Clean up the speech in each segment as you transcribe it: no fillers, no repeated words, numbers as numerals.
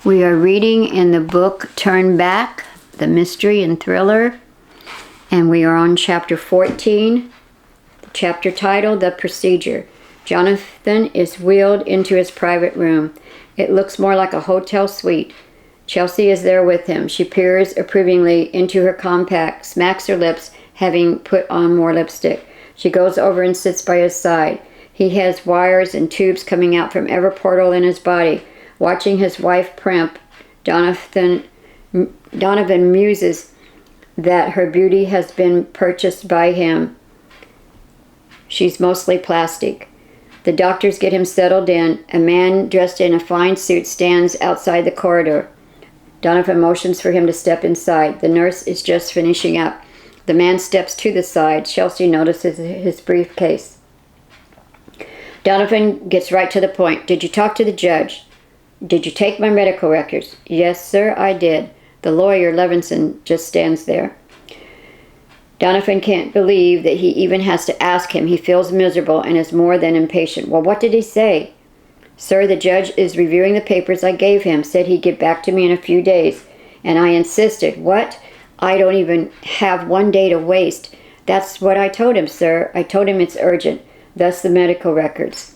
We are reading in the book Turn Back, the mystery and thriller, and we are on chapter 14, the chapter title, The Procedure. Jonathan is wheeled into his private room. It looks more like a hotel suite. Chelsea is there with him. She peers approvingly into her compact, smacks her lips, having put on more lipstick. She goes over and sits by his side. He has wires and tubes coming out from every portal in his body. Watching his wife primp, Donovan muses that her beauty has been purchased by him. She's mostly plastic. The doctors get him settled in. A man dressed in a fine suit stands outside the corridor. Donovan motions for him to step inside. The nurse is just finishing up. The man steps to the side. Chelsea notices his briefcase. Donovan gets right to the point. Did you talk to the judge? Did you take my medical records? Yes, sir, I did. The lawyer, Levinson, just stands there. Donovan can't believe that he even has to ask him. He feels miserable and is more than impatient. Well, what did he say? Sir, the judge is reviewing the papers I gave him. Said he'd get back to me in a few days. And I insisted. What? I don't even have 1 day to waste. That's what I told him, sir. I told him it's urgent. Thus the medical records.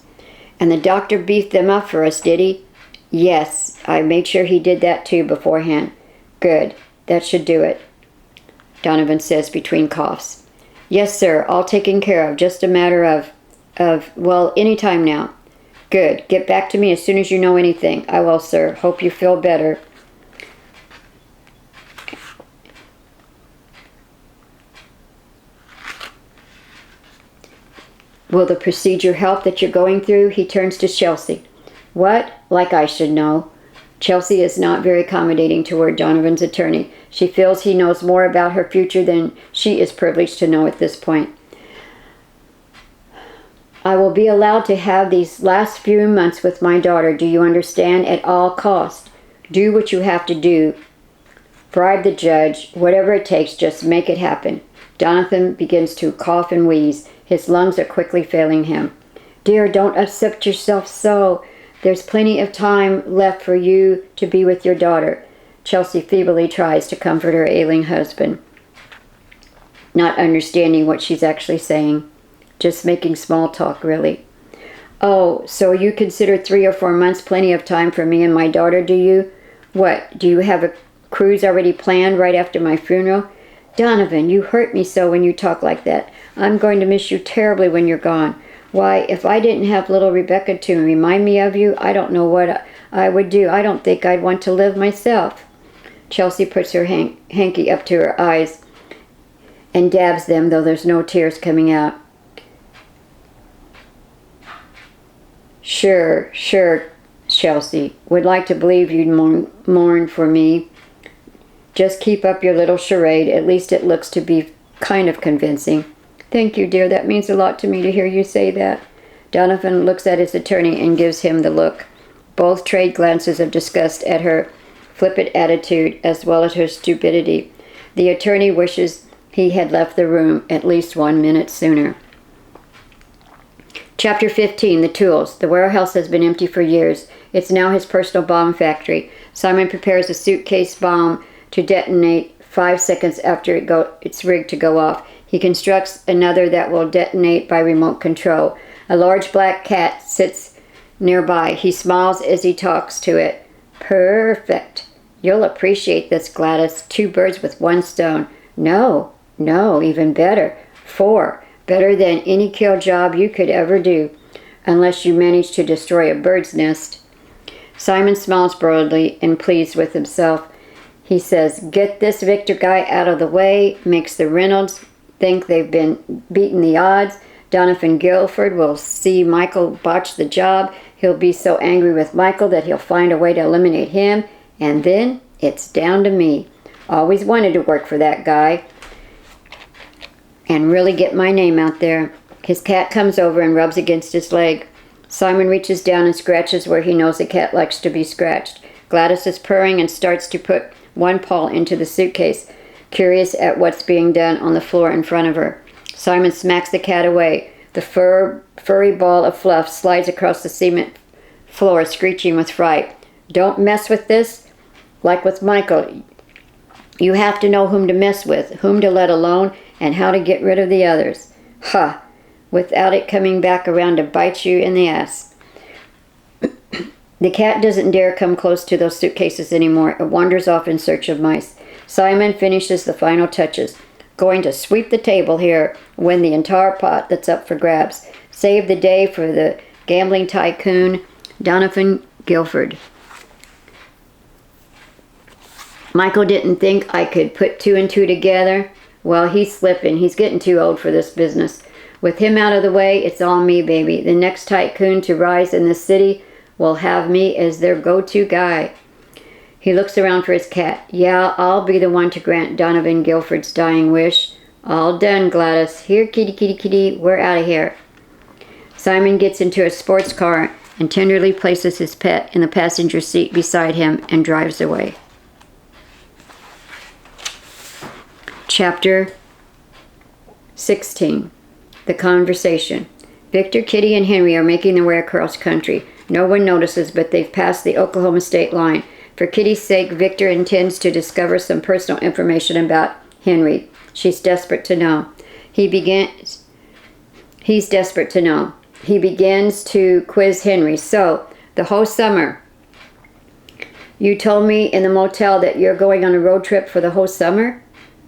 And the doctor beefed them up for us, did he? Yes, I made sure he did that too beforehand. Good. That should do it, Donovan says between coughs. Yes, sir, all taken care of. Just a matter of any time now. Good. Get back to me as soon as you know anything. I will, sir. Hope you feel better. Will the procedure help that you're going through? He turns to Chelsea. What? Like I should know. Chelsea is not very accommodating toward Donovan's attorney. She feels he knows more about her future than she is privileged to know at this point. I will be allowed to have these last few months with my daughter, do you understand? At all cost. Do what you have to do. Bribe the judge. Whatever it takes, just make it happen. Jonathan begins to cough and wheeze. His lungs are quickly failing him. Dear, don't upset yourself so. There's plenty of time left for you to be with your daughter. Chelsea feebly tries to comfort her ailing husband, not understanding what she's actually saying. Just making small talk, really. Oh, so you consider 3 or 4 months plenty of time for me and my daughter, do you? What, do you have a cruise already planned right after my funeral? Donovan, you hurt me so when you talk like that. I'm going to miss you terribly when you're gone. Why, if I didn't have little Rebecca to remind me of you, I don't know what I would do. I don't think I'd want to live myself. Chelsea puts her hanky up to her eyes and dabs them, though there's no tears coming out. Sure, Chelsea. Would like to believe you'd mourn for me. Just keep up your little charade. At least it looks to be kind of convincing. Thank you, dear. That means a lot to me to hear you say that. Donovan looks at his attorney and gives him the look. Both trade glances of disgust at her flippant attitude as well as her stupidity. The attorney wishes he had left the room at least 1 minute sooner. Chapter 15, The Tools. The warehouse has been empty for years. It's now his personal bomb factory. Simon prepares a suitcase bomb to detonate 5 seconds after it's rigged to go off. He constructs another that will detonate by remote control. A large black cat sits nearby. He smiles as he talks to it. Perfect. You'll appreciate this, Gladys. 2 birds with 1 stone. No, even better. 4. Better than any kill job you could ever do, unless you manage to destroy a bird's nest. Simon smiles broadly and pleased with himself. He says, get this Victor guy out of the way, makes the Reynolds think they've been beating the odds. Donovan Guilford will see Michael botch the job. He'll be so angry with Michael that he'll find a way to eliminate him. And then it's down to me. Always wanted to work for that guy and really get my name out there. His cat comes over and rubs against his leg. Simon reaches down and scratches where he knows the cat likes to be scratched. Gladys is purring and starts to put one paw into the suitcase, curious at what's being done on the floor in front of her. Simon smacks the cat away. The furry ball of fluff slides across the cement floor, screeching with fright. Don't mess with this. Like with Michael, you have to know whom to mess with, whom to let alone, and how to get rid of the others. Ha! Without it coming back around to bite you in the ass. The cat doesn't dare come close to those suitcases anymore. It wanders off in search of mice. Simon finishes the final touches. Going to sweep the table here, win the entire pot that's up for grabs. Save the day for the gambling tycoon, Donovan Guilford. Michael didn't think I could put two and two together. Well, he's slipping. He's getting too old for this business. With him out of the way, it's all me, baby. The next tycoon to rise in the city will have me as their go-to guy. He looks around for his cat. Yeah, I'll be the one to grant Donovan Guilford's dying wish. All done, Gladys. Here, kitty, kitty, kitty. We're out of here. Simon gets into a sports car and tenderly places his pet in the passenger seat beside him and drives away. Chapter 16. The Conversation. Victor, Kitty, and Henry are making their way across country. No one notices, but they've passed the Oklahoma state line. For Kitty's sake, Victor intends to discover some personal information about Henry. She's desperate to know. He's desperate to know. He begins to quiz Henry. So, the whole summer. You told me in the motel that you're going on a road trip for the whole summer?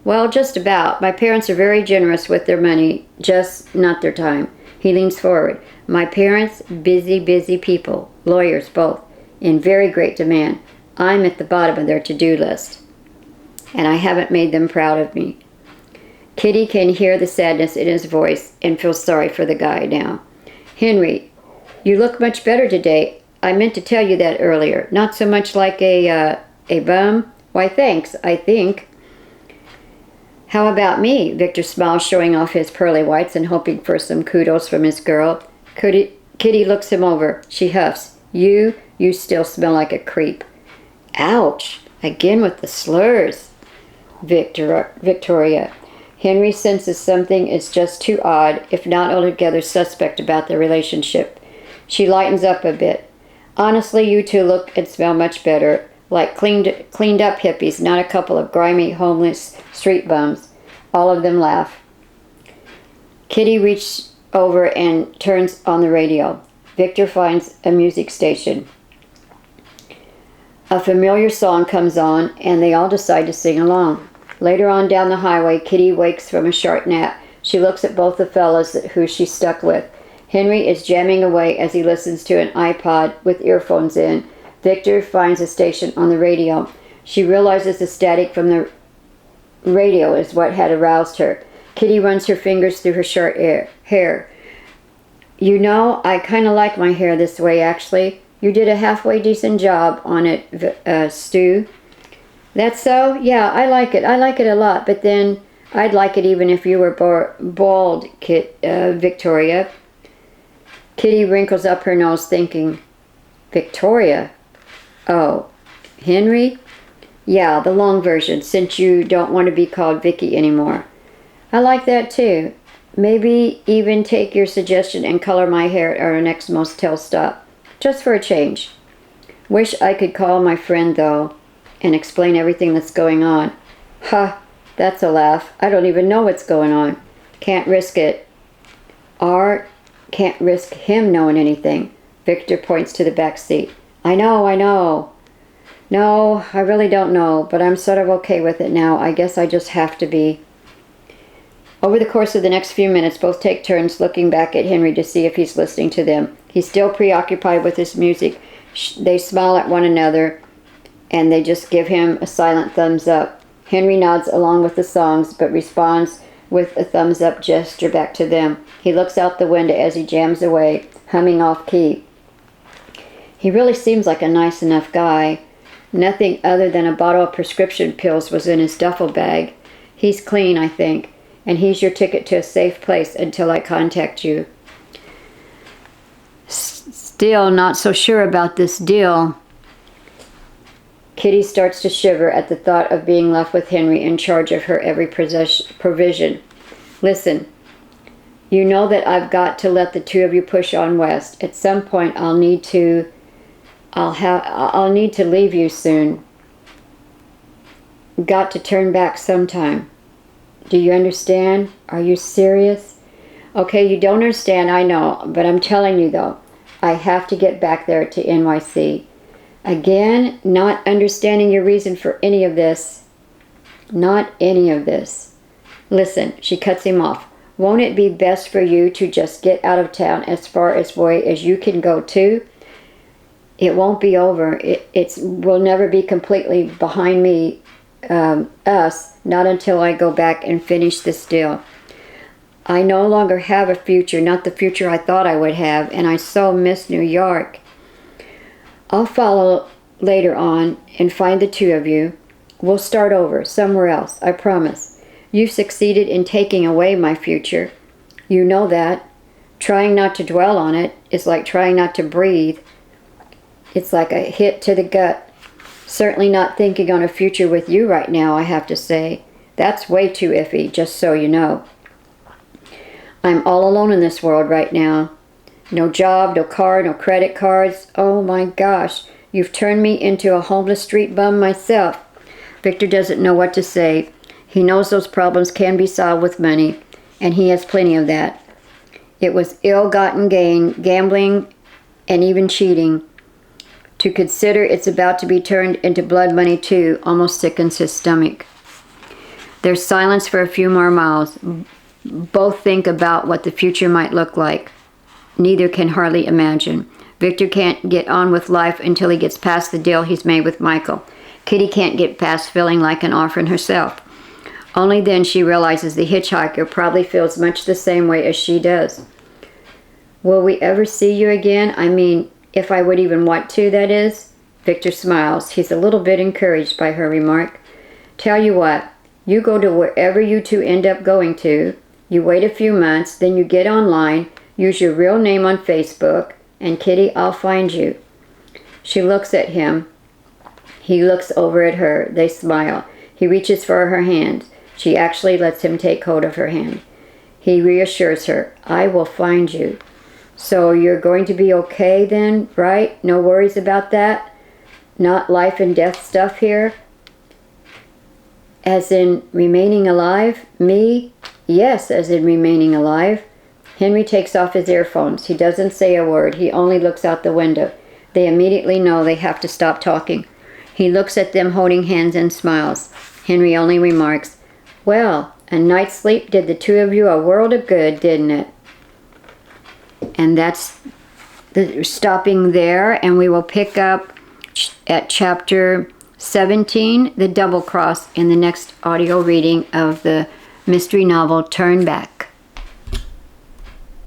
Well, just about. My parents are very generous with their money, just not their time. He leans forward. My parents, busy people, lawyers both, in very great demand. I'm at the bottom of their to-do list, and I haven't made them proud of me. Kitty can hear the sadness in his voice and feels sorry for the guy now. Henry, you look much better today. I meant to tell you that earlier. Not so much like a bum? Why, thanks, I think. How about me? Victor smiles, showing off his pearly whites and hoping for some kudos from his girl. Kitty looks him over. She huffs. You still smell like a creep. Ouch! Again with the slurs. Victoria. Henry senses something is just too odd, if not altogether suspect about their relationship. She lightens up a bit. Honestly, you two look and smell much better. Like cleaned up hippies, not a couple of grimy, homeless street bums. All of them laugh. Kitty reaches over and turns on the radio. Victor finds a music station. A familiar song comes on, and they all decide to sing along. Later on down the highway, Kitty wakes from a short nap. She looks at both the fellas who she's stuck with. Henry is jamming away as he listens to an iPod with earphones in. Victor finds a station on the radio. She realizes the static from the radio is what had aroused her. Kitty runs her fingers through her short hair. You know, I kind of like my hair this way, actually. You did a halfway decent job on it, Stu. That's so? Yeah, I like it. I like it a lot, but then I'd like it even if you were bald, Victoria. Kitty wrinkles up her nose, thinking, Victoria? Oh, Henry? Yeah, the long version, since you don't want to be called Vicky anymore. I like that too. Maybe even take your suggestion and color my hair at our next motel stop. Just for a change. Wish I could call my friend, though, and explain everything that's going on. Ha, that's a laugh. I don't even know what's going on. Can't risk it. Or can't risk him knowing anything. Victor points to the back seat. I know. No, I really don't know, but I'm sort of okay with it now. I guess I just have to be. Over the course of the next few minutes, both take turns looking back at Henry to see if he's listening to them. He's still preoccupied with his music. They smile at one another, and they just give him a silent thumbs up. Henry nods along with the songs, but responds with a thumbs up gesture back to them. He looks out the window as he jams away, humming off key. He really seems like a nice enough guy. Nothing other than a bottle of prescription pills was in his duffel bag. He's clean, I think, and he's your ticket to a safe place until I contact you. Still not so sure about this deal. Kitty starts to shiver at the thought of being left with Henry in charge of her every provision. Listen, you know that I've got to let the two of you push on west. At some point I'll need to I'll need to leave you soon. Got to turn back sometime. Do you understand? Are you serious? Okay, you don't understand, I know, but I'm telling you though, I have to get back there to NYC. Again, not understanding your reason for any of this. Not any of this. Listen, she cuts him off. Won't it be best for you to just get out of town as far away as you can go too? It won't be over. It will never be completely behind me, us, not until I go back and finish this deal. I no longer have a future, not the future I thought I would have, and I so miss New York. I'll follow later on and find the two of you. We'll start over, somewhere else, I promise. You've succeeded in taking away my future. You know that. Trying not to dwell on it is like trying not to breathe. It's like a hit to the gut. Certainly not thinking on a future with you right now, I have to say. That's way too iffy, just so you know. I'm all alone in this world right now. No job, no car, no credit cards. Oh my gosh, you've turned me into a homeless street bum myself. Victor doesn't know what to say. He knows those problems can be solved with money, and he has plenty of that. It was ill-gotten gain, gambling, and even cheating. To consider it's about to be turned into blood money too almost sickens his stomach. There's silence for a few more miles. Both think about what the future might look like. Neither can hardly imagine. Victor can't get on with life until he gets past the deal he's made with Michael. Kitty can't get past feeling like an orphan herself. Only then she realizes the hitchhiker probably feels much the same way as she does. Will we ever see you again? I mean, if I would even want to, that is. Victor smiles. He's a little bit encouraged by her remark. Tell you what, you go to wherever you two end up going to. You wait a few months, then you get online, use your real name on Facebook, and Kitty, I'll find you. She looks at him. He looks over at her. They smile. He reaches for her hand. She actually lets him take hold of her hand. He reassures her, I will find you. So you're going to be okay then, right? No worries about that? Not life and death stuff here? As in remaining alive? Me? Yes, as in remaining alive. Henry takes off his earphones. He doesn't say a word. He only looks out the window. They immediately know they have to stop talking. He looks at them holding hands and smiles. Henry only remarks, well, a night's sleep did the two of you a world of good, didn't it? And that's stopping there, and we will pick up at chapter 17, the double cross, in the next audio reading of the mystery novel Turn Back.